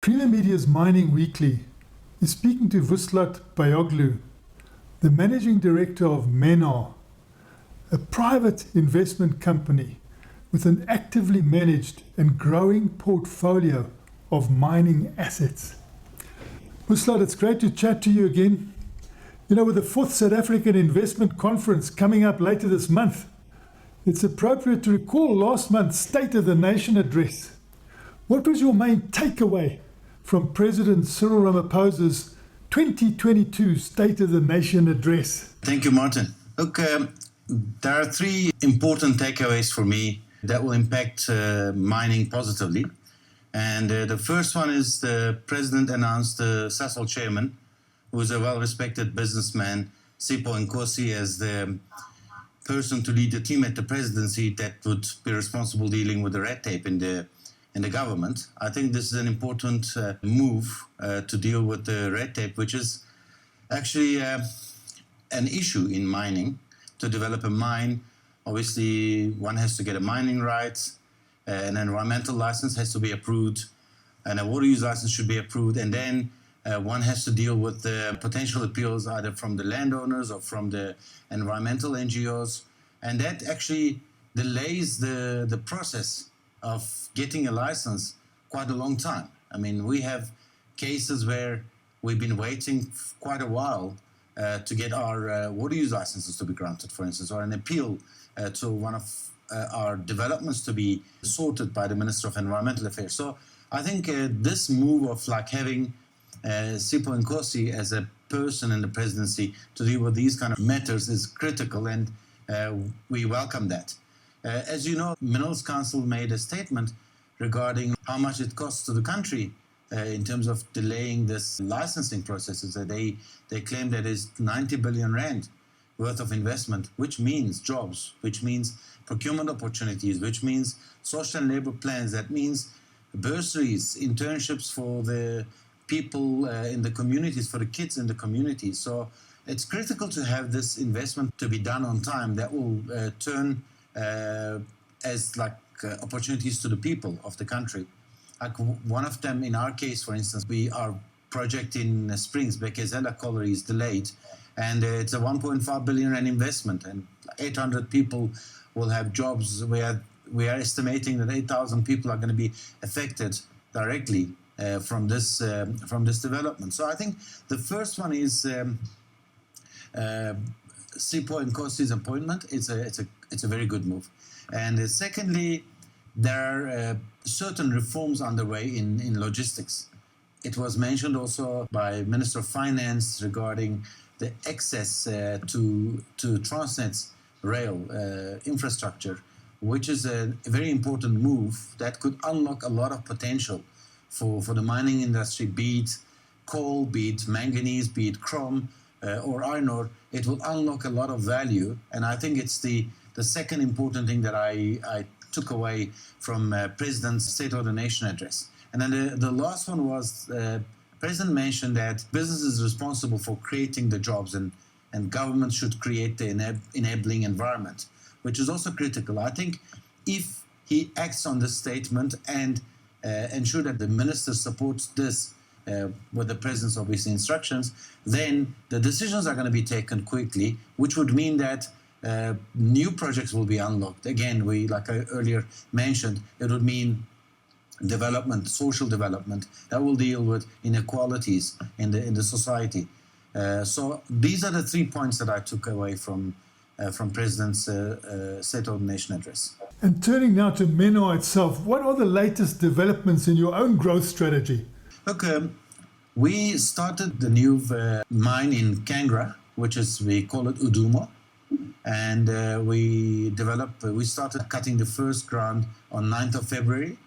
Premier Media's Mining Weekly is speaking to Vuslat Bayoglu, the managing director of Menar, a private investment company with an actively managed and growing portfolio of mining assets. Vuslat, it's great to chat to you again. You know, with the 4th South African Investment Conference coming up later this month, it's appropriate to recall last month's State of the Nation address. What was your main takeaway from President Cyril Ramaphosa's 2022 State of the Nation address? Thank you, Martin. Look, there are three important takeaways for me that will impact mining positively. And the first one is the President announced the Sasol chairman, who is a well-respected businessman, Sipho Nkosi, as the person to lead the team at the presidency that would be responsible dealing with the red tape in the government. I think this is an important move to deal with the red tape, which is actually an issue in mining. To develop a mine, obviously one has to get a mining right, an environmental license has to be approved, and a water use license should be approved, and then one has to deal with the potential appeals either from the landowners or from the environmental NGOs, and that actually delays the process of getting a license quite a long time. I mean, we have cases where we've been waiting quite a while to get our water use licenses to be granted, for instance, or an appeal to one of our developments to be sorted by the Minister of Environmental Affairs. So I think this move of having Sipho Nkosi as a person in the presidency to deal with these kind of matters is critical, and we welcome that. As you know, Minerals Council made a statement regarding how much it costs to the country in terms of delaying this licensing processes. They claim that it's 90 billion rand worth of investment, which means jobs, which means procurement opportunities, which means social and labor plans, that means bursaries, internships for the people in the communities, for the kids in the communities. So it's critical to have this investment to be done on time that will turn as opportunities to the people of the country. Like one of them, in our case, for instance, our project in Springs, Bekezela Colliery, is delayed, and it's a 1.5 billion rand investment, and 800 people will have jobs. We are estimating that 8,000 people are going to be affected directly from this development. So I think the first one is Sipho Nkosi's appointment. It's a very good move. And secondly, there are certain reforms underway in logistics. It was mentioned also by Minister of Finance regarding the access to Transnet's rail infrastructure, which is a very important move that could unlock a lot of potential for the mining industry, be it coal, be it manganese, be it chrome, or iron ore. It will unlock a lot of value, and I think it's the second important thing that I took away from President's State of the Nation address. And then the last one was President mentioned that business is responsible for creating the jobs, and government should create the enabling environment, which is also critical. I think if he acts on this statement and ensure that the minister supports this with the president's obviously instructions, then the decisions are going to be taken quickly, which would mean that new projects will be unlocked. Again, like I earlier mentioned, it would mean development, social development that will deal with inequalities in the society. So these are the 3 points that I took away from President's State of the Nation address. And turning now to Menar itself, what are the latest developments in your own growth strategy? Look, we started the new mine in Kangra, we call it Udumo. And we started cutting the first ground on 9th of February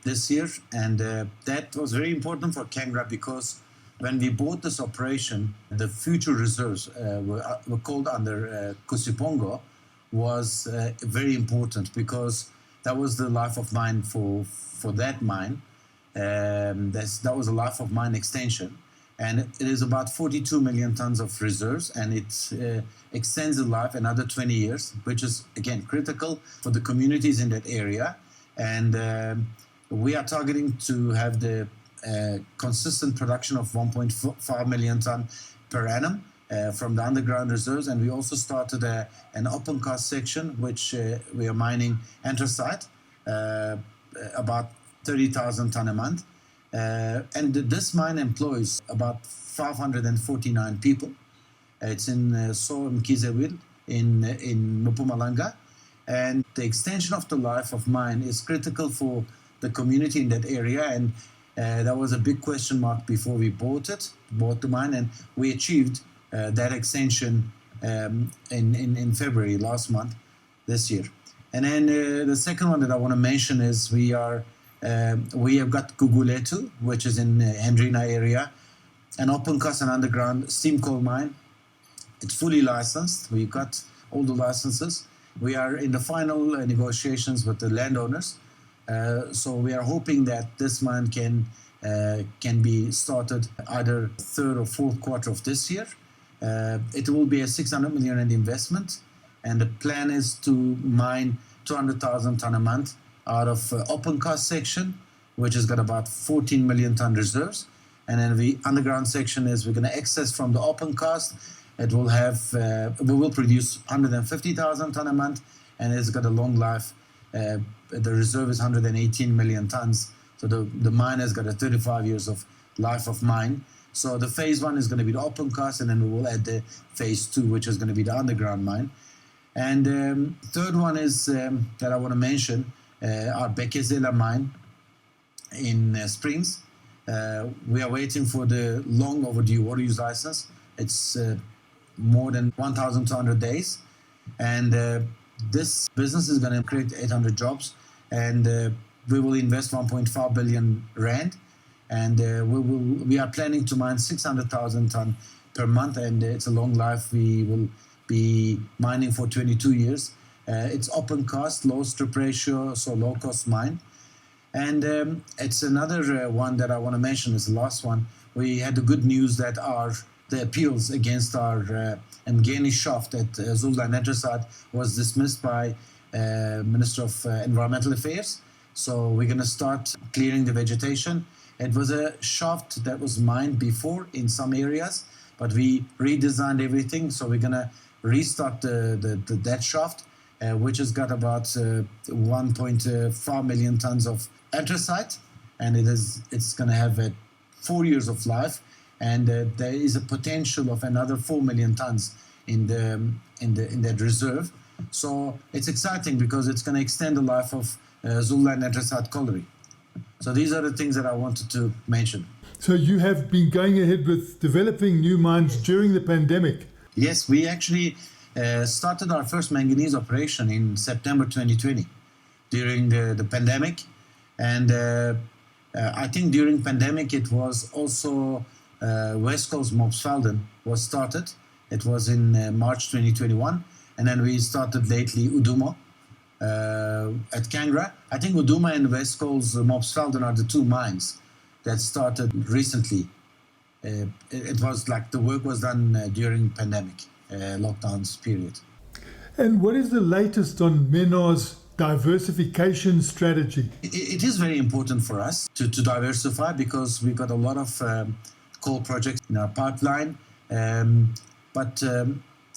this year. And that was very important for Kangra because when we bought this operation, the future reserves were called under Kusipongo was very important because that was the life of mine for that mine. That was a life of mine extension. And it is about 42 million tons of reserves, and it extends the life another 20 years, which is, again, critical for the communities in that area. And we are targeting to have the consistent production of 1.5 million ton per annum from the underground reserves, and we also started an open cast section which we are mining anthracite, about 30,000 ton a month, and this mine employs about 549 people. It's in Sipho Nkosi in Mpumalanga, and the extension of the life of mine is critical for the community in that area, and that was a big question mark before we bought the mine, and we achieved that extension in February last month, this year. And then the second one that I want to mention is we have got Gugulethu, which is in Hendrina area, an open cast and underground steam coal mine. It's fully licensed. We got all the licenses. We are in the final negotiations with the landowners. So we are hoping that this mine can be started either third or fourth quarter of this year. It will be a 600 million rand investment, and the plan is to mine 200,000 ton a month out of open cast section, which has got about 14 million ton reserves. And then the underground section is we're going to access from the open cast. It will have, we will produce 150,000 ton a month, and it's got a long life. The reserve is 118 million tons. So the mine has got a 35 years of life of mine. So the phase one is going to be the open cast, and then we will add the phase two, which is going to be the underground mine. And third one is that I want to mention our Bekezela mine in Springs. We are waiting for the long overdue water use license. It's more than 1,200 days, and this business is going to create 800 jobs, and we will invest 1.5 billion rand, and we are planning to mine 600,000 ton per month, and it's a long life. We will be mining for 22 years. It's open cast, low strip ratio, so low cost mine. And it's another one that I want to mention is the last one. We had the good news that the appeals against our Mgeni shaft at Zululand Anthracite was dismissed by Minister of Environmental Affairs. So we're going to start clearing the vegetation. It was a shaft that was mined before in some areas, but we redesigned everything. So we're going to restart that shaft, which has got about 1.5 million tons of anthracite, and it's going to have 4 years of life, and there is a potential of another 4 million tons in that reserve. So it's exciting because it's going to extend the life of Zululand Anthracite colliery. So these are the things that I wanted to mention. So you have been going ahead with developing new mines during the pandemic? Yes, we actually started our first manganese operation in September 2020 during the pandemic. And I think during pandemic it was also West Coast Mopsvelden was started. It was in March 2021. And then we started lately Uduma at Kangra. I think Uduma and West Coast Mopsvelden are the two mines that started recently. It was like the work was done during pandemic lockdowns period. And what is the latest on Menar's diversification strategy? It is very important for us to diversify because we've got a lot of coal projects in our pipeline, but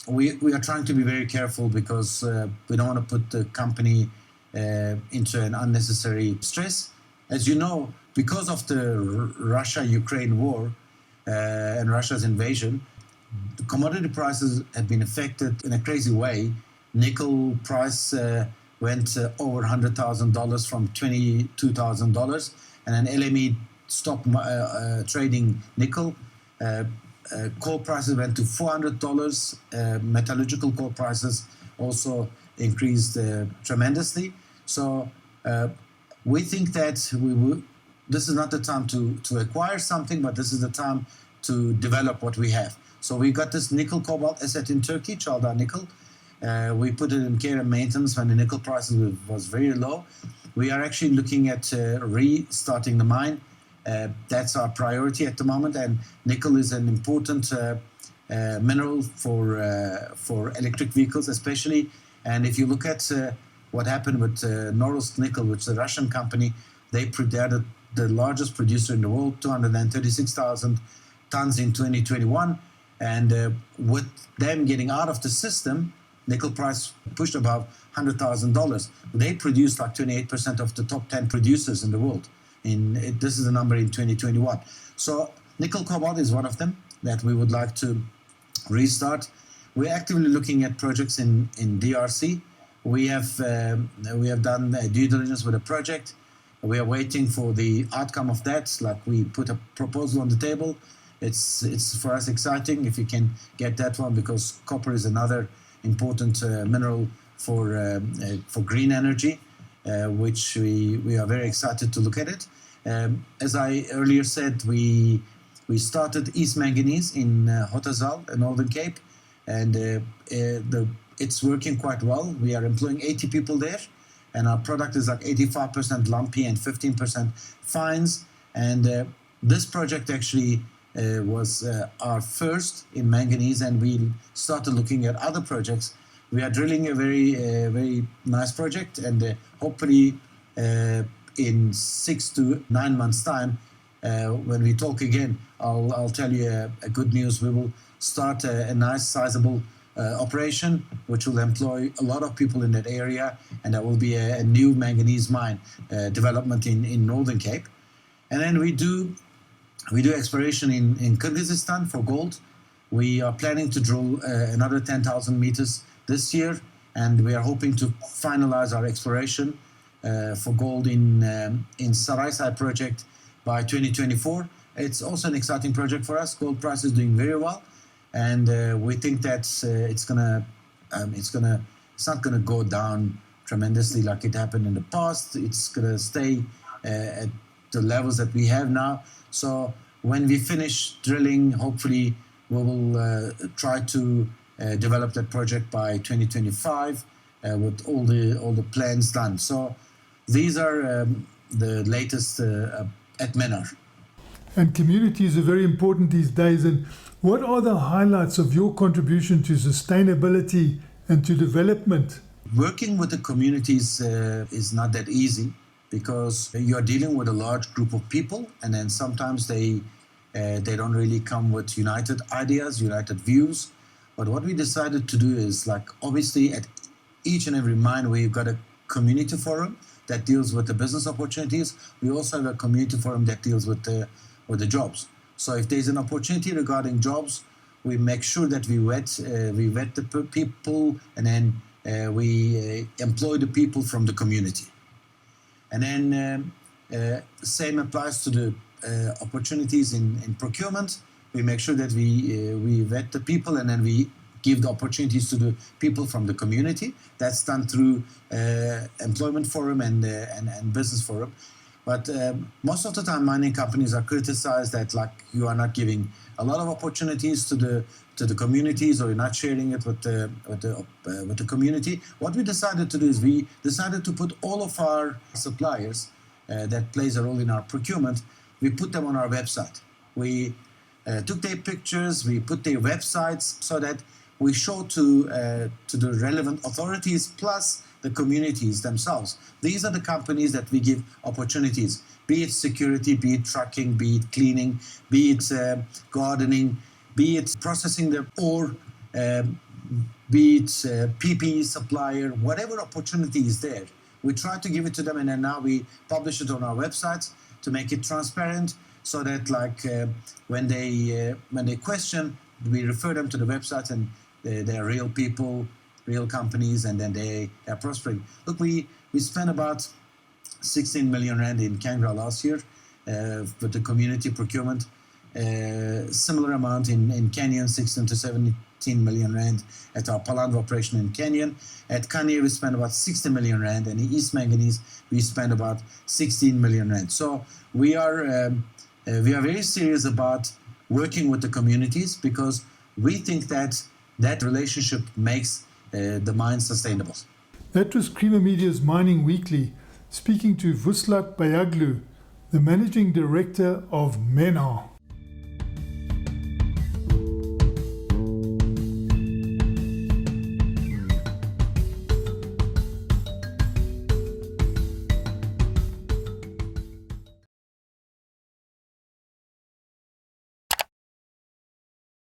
we are trying to be very careful because we don't want to put the company into an unnecessary stress. As you know, because of the Russia-Ukraine war and Russia's invasion, the commodity prices have been affected in a crazy way. Nickel price went over $100,000 from $22,000, and then LME stopped trading nickel. Coal prices went to $400. Metallurgical coal prices also increased tremendously. So we think that this is not the time to acquire something, but this is the time to develop what we have. So we got this nickel cobalt asset in Turkey, Çavdar Nickel. We put it in care and maintenance when the nickel prices was very low. We are actually looking at restarting the mine. That's our priority at the moment, and nickel is an important mineral for electric vehicles especially. And if you look at what happened with Norilsk Nickel, which is a Russian company, They are the largest producer in the world, 236,000 tons in 2021. And with them getting out of the system, nickel price pushed above $100,000. They produce like 28% of the top 10 producers in the world. This is the number in 2021. So nickel cobalt is one of them that we would like to restart. We're actively looking at projects in DRC. We have done due diligence with a project. We are waiting for the outcome of that. Like, we put a proposal on the table. It's for us exciting if we can get that one, because copper is another important mineral for green energy, which we are very excited to look at it. As I earlier said, we started East Manganese in Hotazel, Northern Cape, and it's working quite well. We are employing 80 people there, and our product is like 85% lumpy and 15% fines. And this project actually was our first in manganese, and we started looking at other projects. We are drilling a very nice project, and hopefully in 6 to 9 months' time, when we talk again, I'll tell you a good news. We will start a nice sizable operation which will employ a lot of people in that area, and that will be a new manganese mine development in Northern Cape. And then we do exploration in Kyrgyzstan for gold. We are planning to drill another 10,000 meters this year, and we are hoping to finalize our exploration for gold in Saraysay project by 2024. It's also an exciting project for us. Gold price is doing very well, and we think that it's not gonna go down tremendously like it happened in the past. It's gonna stay at the levels that we have now. So when we finish drilling, hopefully we will try to develop that project by 2025 with all the plans done. So these are the latest at Menar. And communities are very important these days. And what are the highlights of your contribution to sustainability and to development? Working with the communities is not that easy, because you're dealing with a large group of people, and then sometimes they don't really come with united ideas, united views. But what we decided to do is, like, obviously at each and every mine we've got a community forum that deals with the business opportunities. We also have a community forum that deals with the jobs. So if there's an opportunity regarding jobs, we make sure that we vet the people, and then we employ the people from the community. And then same applies to the opportunities in procurement. We make sure that we vet the people, and then we give the opportunities to the people from the community. That's done through employment forum and business forum. But most of the time, mining companies are criticized that, like, you are not giving a lot of opportunities to the communities, or you're not sharing it with the community. What we decided to do is we decided to put all of our suppliers that plays a role in our procurement. We put them on our website. We took their pictures, we put their websites, so that we show to the relevant authorities plus the communities themselves. These are the companies that we give opportunities, be it security, be it trucking, be it cleaning, be it gardening, be it processing the ore, be it PPE supplier, whatever opportunity is there. We try to give it to them, and then now we publish it on our websites to make it transparent, so that, like, when they question, we refer them to the websites, and they're real people, real companies, and then they are prospering. Look, we spent about 16 million rand in Kangra last year with the community procurement. Similar amount in Kenyan, 16 to 17 million rand at our Palandra operation in Kenyan. At Kanye, we spent about 60 million rand, and in East Manganese, we spent about 16 million rand. So we are very serious about working with the communities, because we think that relationship makes the mine sustainable. That was Creamer Media's Mining Weekly, speaking to Vuslat Bayoglu, the Managing Director of Menar.